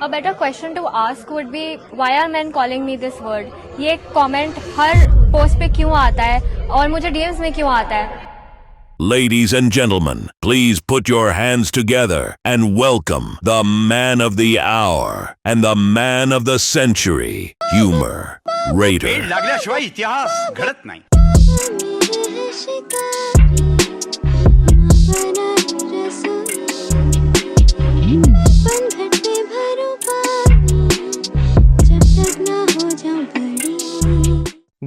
A better question to ask would be why are men calling me this word? ये comment हर post पे क्यों आता है और मुझे DMs में क्यों आता है? Ladies and gentlemen, please put your hands together and welcome the man of the hour and the man of the century, Humor Raider. लागल्याशिवाय इतिहास घडत नाही.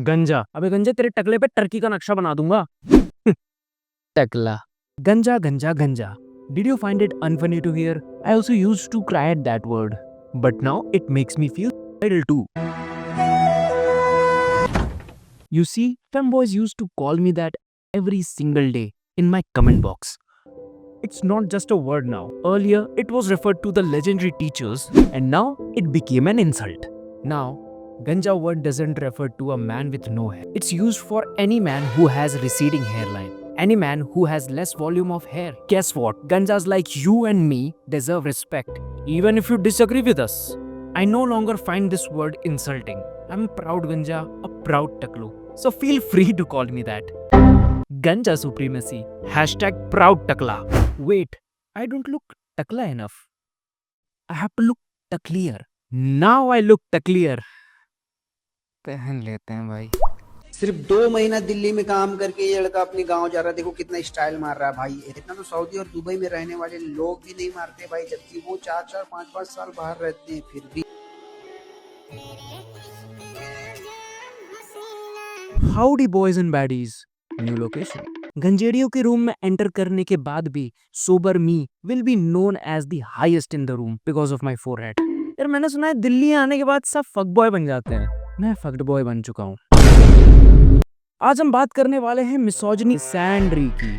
गंजा, अबे गंजा तेरे टकले पे टर्की का नक्शा बना दूंगा. टकला. Ganja, ganja, ganja. Did you find it unfunny to hear? I also used to cry at that word. But now it makes me feel idle too. You see, femboys used to call me that every single day in my comment box. It's not just a word now. Earlier, it was referred to the legendary teachers, and now it became an insult. Now, ganja word doesn't refer to a man with no hair. It's used for any man who has receding hairline. Any man who has less volume of hair. Guess what? Ganjas like you and me deserve respect, even if you disagree with us. I no longer find this word insulting. I'm a proud ganja, a proud taklu. So feel free to call me that. Ganja supremacy. Hashtag proud takla. Wait, I don't look takla enough. I have to look taklier. Now I look taklier. पहन लेते हैं भाई. सिर्फ 2 महीना दिल्ली में काम करके ये लड़का अपने गांव जा रहा है. देखो कितना स्टाइल मार रहा है भाई. इतना तो सऊदी और दुबई में रहने वाले लोग भी नहीं मारते भाई, जबकि वो 4-4 5-5 साल बाहर रहते हैं फिर भी. Howdy boys and baddies. New location. गंजेड़ियों के रूम में एंटर करने के बाद भी sober me will be known as the highest in the room because of my forehead. यार मैंने सुना है दिल्ली आने के बाद सब फक बॉय बन जाते हैं. मैं फक्ड बॉय बन चुका हूँ. आज हम बात करने वाले हैं मिसोजिनी सैंड्री की.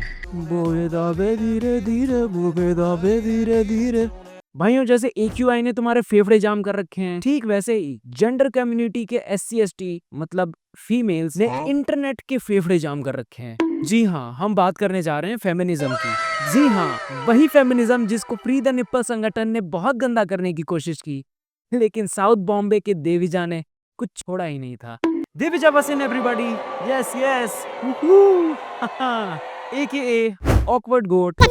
बोए दाबे धीरे धीरे, बोए दाबे धीरे धीरे. भाइयों, जैसे AQI ने तुम्हारे फेफड़े जाम कर रखे हैं, ठीक वैसे ही जेंडर कम्युनिटी के SC/ST मतलब फीमेल्स ने इंटरनेट के फेफड़े जाम कर रखे हैं. जी हाँ, हम बात करने जा रहे हैं फेमिनिज्म की. जी हाँ, वही फेमिनिज्म जिसको फ्री द निप्पल संगठन ने बहुत गंदा करने की कोशिश की, लेकिन साउथ बॉम्बे के देवीजा ने कुछ छोड़ा ही नहीं था. देवीजा वसीन everybody. Yes yes. AKA awkward goat.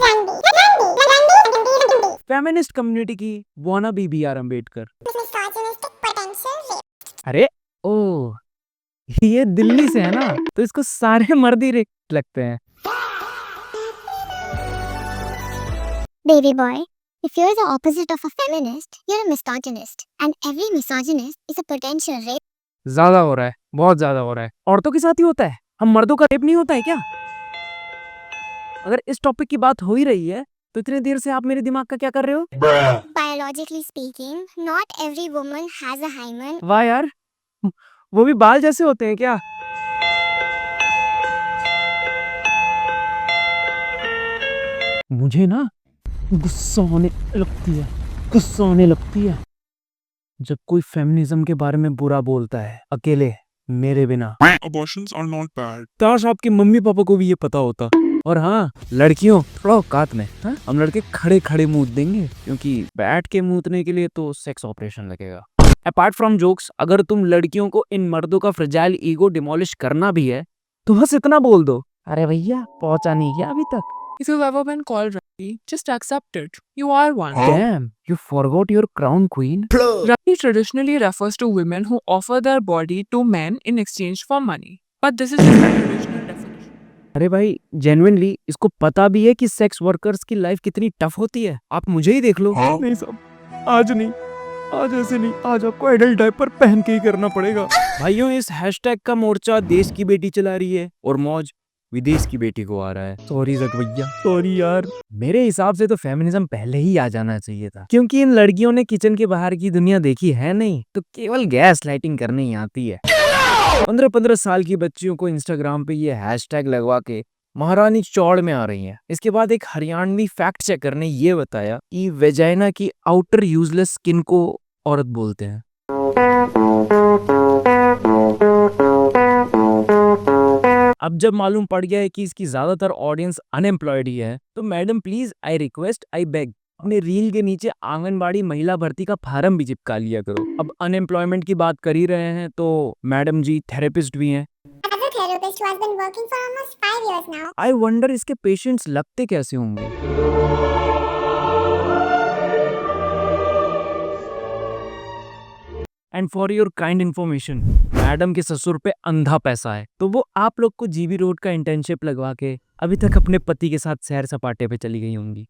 Feminist community की वानाबी BR अम्बेडकर. अरे ओ, ये दिल्ली से है ना, तो इसको सारे मर्द ही लगते हैं. Baby boy, if you're the opposite of a feminist, you're a misogynist. And every misogynist is a potential rape. ज्यादा हो रहा है, बहुत ज्यादा हो रहा है. औरतों के साथ ही होता है, हम मर्दों का रेप नहीं होता है क्या? अगर इस टॉपिक की बात हो ही रही है तो इतनी देर से आप मेरे दिमाग का क्या कर रहे हो? Biologically speaking, not every woman has a hymen. वाह यार, वो भी बाल जैसे होते हैं क्या? मुझे ना गुस्सा आने लगती है जब कोई फेमिनिज्म के बारे में बुरा बोलता है, अकेले, मेरे बिना. Abortions are not bad. काश आपके मम्मी पापा को भी ये पता होता. और हाँ, लड़कियों थोड़ा औकात में. हाँ? हम लड़के खड़े खड़े मूत देंगे, क्योंकि बैठ के मूतने के लिए तो सेक्स ऑपरेशन लगेगा. अपार्ट फ्रॉम जोक्स, अगर तुम लड़कियों को इन मर्दों का फ्रेजाइल ईगो डिमोलिश करना भी है तो बस इतना बोल दो, अरे भैया पहुंचा नहीं क्या अभी तक. If you've ever been called Rati, just accept it. You are one. Damn, you forgot your crown queen. Rati traditionally refers to women who offer their body to men in exchange for money. But this is just a traditional definition. अरे भाई, genuinely इसको पता भी है कि sex workers की life कितनी tough होती है. आप मुझे ही देख लो. नहीं साहब, आज नहीं, आज ऐसे नहीं, आज आपको एडल्ट डायपर पहन के ही करना पड़ेगा. भाइयों, इस हैशटैग का मोर्चा देश की बेटी चला रही है और मौज विदेश की बेटी को आ रहा है. सॉरी जग भैया, सॉरी यार. मेरे हिसाब से तो फेमिनिज्म पहले ही आ जाना चाहिए था, क्योंकि इन लड़कियों ने किचन के बाहर की दुनिया देखी है नहीं, तो केवल गैस लाइटिंग करने ही आती है. 15-15 साल की बच्चियों को इंस्टाग्राम पे ये हैशटैग लगवा के महारानी चौड़ में आ रही हैं. इसके बाद एक हरियाणवी फैक्ट चेकर ने ये बताया कि वेजाइना की आउटर यूजलेस स्किन को औरत बोलते हैं. अब जब मालूम पड़ गया है कि इसकी ज्यादातर ऑडियंस अनएम्प्लॉयड ही है, तो madam please, I request, I beg, अपने रील के नीचे आंगनबाड़ी महिला भर्ती का फार्म भी चिपका लिया करो। अब अनएम्प्लॉयमेंट की बात कर ही रहे हैं तो मैडम जी थेरेपिस्ट भी हैं। As a therapist who has been working for almost 5 years now, I wonder इसके पेशेंट्स लगते कैसे होंगे। And for your kind information, madam के ससुर पे अंधा पैसा है, तो वो आप लोग को जीबी रोड का इंटर्नशिप लगवा के अभी तक अपने पति के साथ सैर सपाटे पे चली गई होंगी।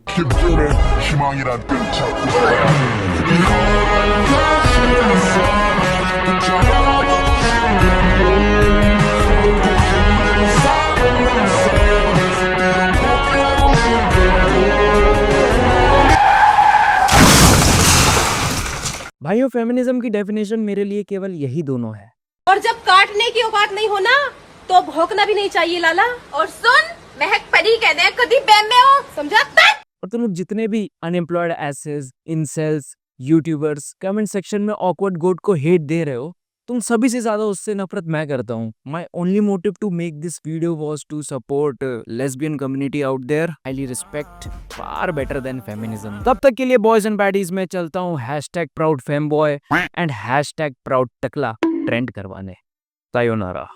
भाइयों, फेमिनिज्म की डेफिनेशन मेरे लिए केवल यही दोनों है। और जब काटने की औकात नहीं होना तो भौंकना भी नहीं चाहिए लाला। और सुन, महक परी कहते हैं कभी बैम में हो, समझा? और तुम लोग जितने भी unemployed asses, incels, YouTubers comment section में ऑकवर्ड गोट को हेट दे रहे हो, तुम सभी से ज्यादा उससे नफरत मैं करता हूँ। My only motive to make this video was to support lesbian community out there. Highly respect, far better than feminism. तब तक के लिए बॉयज एंड बैडीज में चलता हूँ #proud femboi एंड #proud टकला ट्रेंड करवाने। सायोनारा।